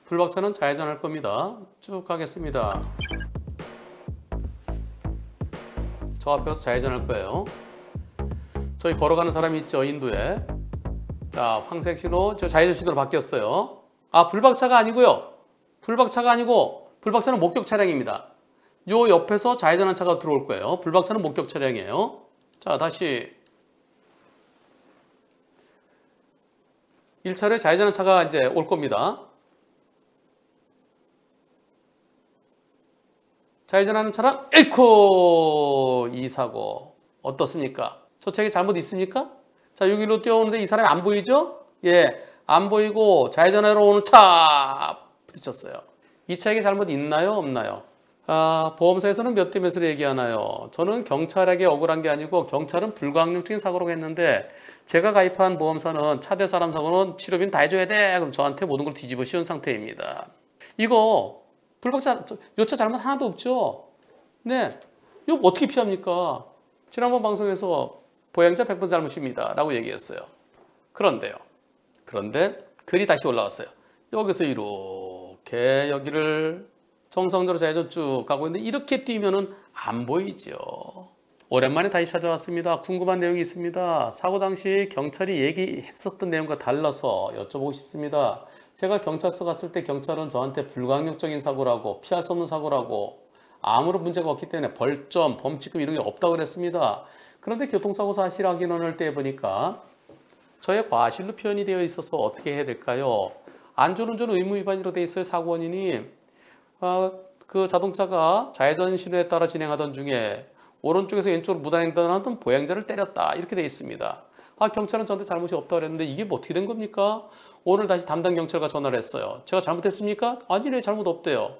불박차는 좌회전할 겁니다. 쭉 가겠습니다. 저 앞에 가서 좌회전할 거예요. 저기 걸어가는 사람이 있죠, 인도에. 자, 황색 신호, 저 좌회전 신호로 바뀌었어요. 아, 불박차가 아니고요. 불박차가 아니고 불박차는 목격 차량입니다. 요 옆에서 좌회전한 차가 들어올 거예요. 불박차는 목격 차량이에요. 자, 다시 1차례 좌회전한 차가 이제 올 겁니다. 좌회전하는 차량, 에이코! 이 사고. 어떻습니까? 저 차에 잘못 있습니까? 자, 여기로 뛰어오는데 이 사람이 안 보이죠? 예, 안 보이고 좌회전하러 오는 차 부딪혔어요. 이 차에게 잘못 있나요? 없나요? 아, 보험사에서는 몇 대 몇으로 얘기하나요? 저는 경찰에게 억울한 게 아니고 경찰은 불가항력적인 사고라고 했는데 제가 가입한 보험사는 차 대 사람 사고는 치료비는 다 해줘야 돼. 그럼 저한테 모든 걸 뒤집어 씌운 상태입니다. 이거 불박차, 요 차 잘못 하나도 없죠? 네, 이거 어떻게 피합니까? 지난번 방송에서 보행자 100번 잘못입니다 라고 얘기했어요. 그런데 글이 다시 올라왔어요. 여기서 이렇게 여기를 정상적으로 좌회전 쭉 가고 있는데 이렇게 뛰면은 안 보이죠. 오랜만에 다시 찾아왔습니다. 궁금한 내용이 있습니다. 사고 당시 경찰이 얘기했었던 내용과 달라서 여쭤보고 싶습니다. 제가 경찰서 갔을 때 경찰은 저한테 불가항력적인 사고라고 피할 수 없는 사고라고 아무런 문제가 없기 때문에 벌점, 범칙금 이런 게 없다고 그랬습니다. 그런데 교통사고 사실 확인원을 떼보니까 저의 과실로 표현이 되어 있어서 어떻게 해야 될까요? 안전운전 의무 위반으로 되어 있어요. 사고 원인이 그 자동차가 좌회전 신호에 따라 진행하던 중에 오른쪽에서 왼쪽으로 무단횡단하던 보행자를 때렸다 이렇게 되어 있습니다. 아, 경찰은 저한테 잘못이 없다고 그랬는데 이게 뭐 어떻게 된 겁니까? 오늘 다시 담당 경찰과 전화를 했어요. 제가 잘못했습니까? 아니래, 잘못 없대요.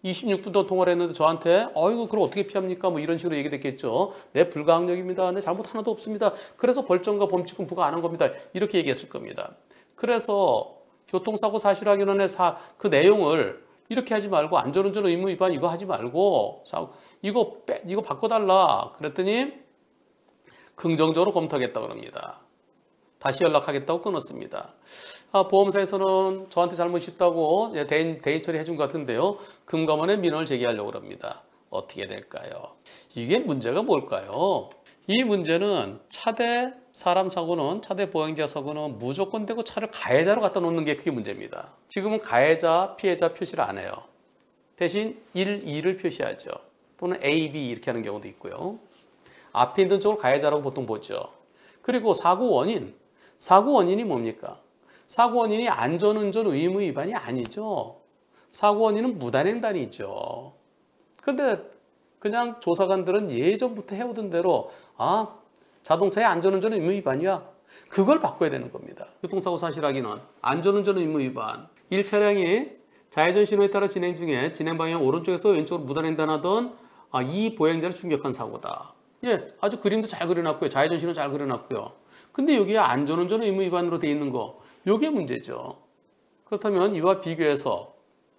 26분 동안 통화를 했는데 저한테 아이고 그럼 어떻게 피합니까? 뭐 이런 식으로 얘기됐겠죠. 네, 불가항력입니다. 네, 잘못 하나도 없습니다. 그래서 벌점과 범칙금 부과 안 한 겁니다. 이렇게 얘기했을 겁니다. 그래서 교통사고 사실확인원의 그 내용을 이렇게 하지 말고 안전운전 의무 위반 이거 하지 말고 이거 바꿔달라 그랬더니 긍정적으로 검토하겠다고 합니다. 다시 연락하겠다고 끊었습니다. 보험사에서는 저한테 잘못이 있다고 대인 처리해 준 것 같은데요. 금감원에 민원을 제기하려고 합니다. 어떻게 될까요? 이게 문제가 뭘까요? 이 문제는 차대 사람 사고는 차대 보행자 사고는 무조건 되고 차를 가해자로 갖다 놓는 게 그게 문제입니다. 지금은 가해자, 피해자 표시를 안 해요. 대신 1, 2를 표시하죠. 또는 A, B 이렇게 하는 경우도 있고요. 앞에 있는 쪽을 가해자라고 보통 보죠. 그리고 사고 원인이 뭡니까? 사고 원인이 안전운전 의무 위반이 아니죠. 사고 원인은 무단횡단이죠. 근데 그냥 조사관들은 예전부터 해오던 대로 자동차의 안전운전 의무 위반이야. 그걸 바꿔야 되는 겁니다. 교통사고 사실 확인은 안전운전 의무 위반. 1차량이 좌회전 신호에 따라 진행 중에 진행 방향 오른쪽에서 왼쪽으로 무단횡단하던 이 보행자를 충격한 사고다. 예, 아주 그림도 잘 그려놨고요. 좌회전 신호 잘 그려놨고요. 근데 여기에 안전운전 의무 위반으로 돼 있는 거, 요게 문제죠. 그렇다면 이와 비교해서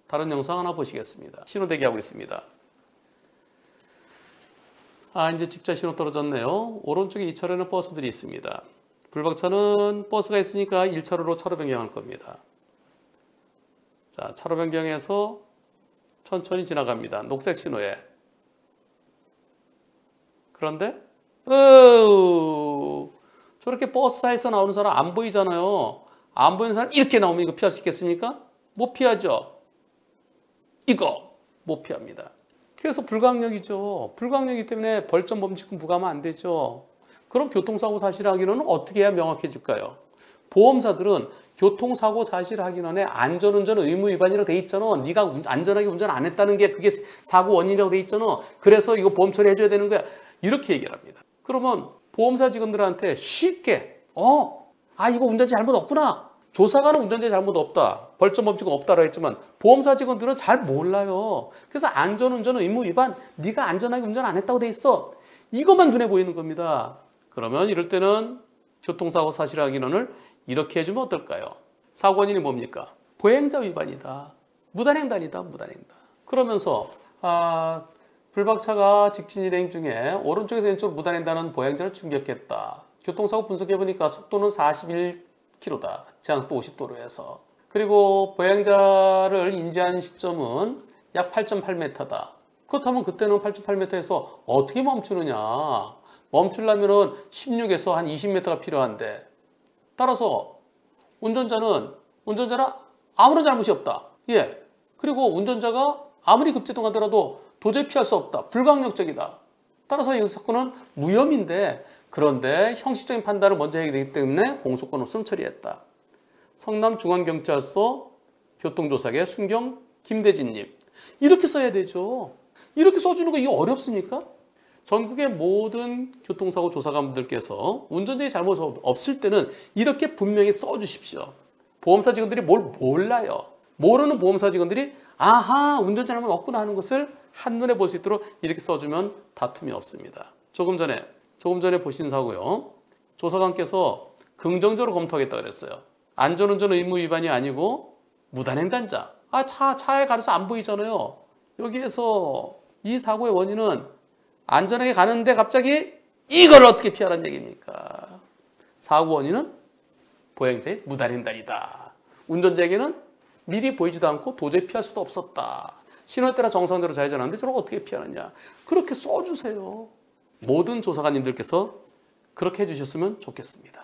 다른 영상 하나 보시겠습니다. 신호 대기하고 있습니다. 이제 직자 신호 떨어졌네요. 오른쪽에 2차로에는 버스들이 있습니다. 불박차는 버스가 있으니까 1차로로 차로 변경할 겁니다. 자, 차로 변경해서 천천히 지나갑니다. 녹색 신호에. 그런데 저렇게 버스사에서 나오는 사람 안 보이잖아요. 안 보이는 사람 이렇게 나오면 이거 피할 수 있겠습니까? 못 피하죠. 이거 못 피합니다. 그래서 불가항력이죠. 불가항력이기 때문에 벌점 범칙금 부과하면 안 되죠. 그럼 교통사고 사실 확인원은 어떻게 해야 명확해질까요? 보험사들은 교통사고 사실 확인원에 안전운전 의무 위반이라고 돼 있잖아. 네가 안전하게 운전 안 했다는 게 그게 사고 원인이라고 돼 있잖아. 그래서 이거 보험 처리해줘야 되는 거야. 이렇게 얘기를 합니다. 그러면 보험사 직원들한테 쉽게 이거 운전자 잘못 없구나. 조사관은 운전자 잘못 없다. 벌점 범칙은 없다라고 했지만 보험사 직원들은 잘 몰라요. 그래서 안전운전 의무 위반, 네가 안전하게 운전 안 했다고 돼 있어. 이것만 눈에 보이는 겁니다. 그러면 이럴 때는 교통사고 사실 확인원을 이렇게 해주면 어떨까요? 사고 원인이 뭡니까? 보행자 위반이다. 무단횡단이다. 무단횡단. 그러면서 불박차가 직진 일행 중에 오른쪽에서 왼쪽으로 무단횡단하는 보행자를 충격했다. 교통사고 분석해보니까 속도는 41km다. 제한속도 50도로에서. 그리고 보행자를 인지한 시점은 약 8.8m다. 그렇다면 그때는 8.8m에서 어떻게 멈추느냐? 멈추려면은 16에서 한 20m가 필요한데, 따라서 운전자는 아무런 잘못이 없다. 예. 그리고 운전자가 아무리 급제동하더라도 도저히 피할 수 없다. 불가항력적이다. 따라서 이 사건은 무혐의인데, 그런데 형식적인 판단을 먼저 해야 되기 때문에 공소권 없음 처리했다. 성남중앙경찰서 교통조사계 순경 김대진님. 이렇게 써야 되죠. 이렇게 써주는 거 이거 어렵습니까? 전국의 모든 교통사고 조사관분들께서 운전자의 잘못 없을 때는 이렇게 분명히 써주십시오. 보험사 직원들이 뭘 몰라요. 모르는 보험사 직원들이 아하, 운전 잘못 없구나 하는 것을 한눈에 볼 수 있도록 이렇게 써주면 다툼이 없습니다. 조금 전에 보신 사고요. 조사관께서 긍정적으로 검토하겠다 그랬어요. 안전운전 의무 위반이 아니고 무단횡단자. 차에 가려서 안 보이잖아요. 여기에서 이 사고의 원인은 안전하게 가는데 갑자기 이걸 어떻게 피하라는 얘기입니까? 사고 원인은 보행자의 무단횡단이다. 운전자에게는 미리 보이지도 않고 도저히 피할 수도 없었다. 신호에 따라 정상대로 좌회전하는데 저걸 어떻게 피하느냐. 그렇게 써주세요. 모든 조사관님들께서 그렇게 해주셨으면 좋겠습니다.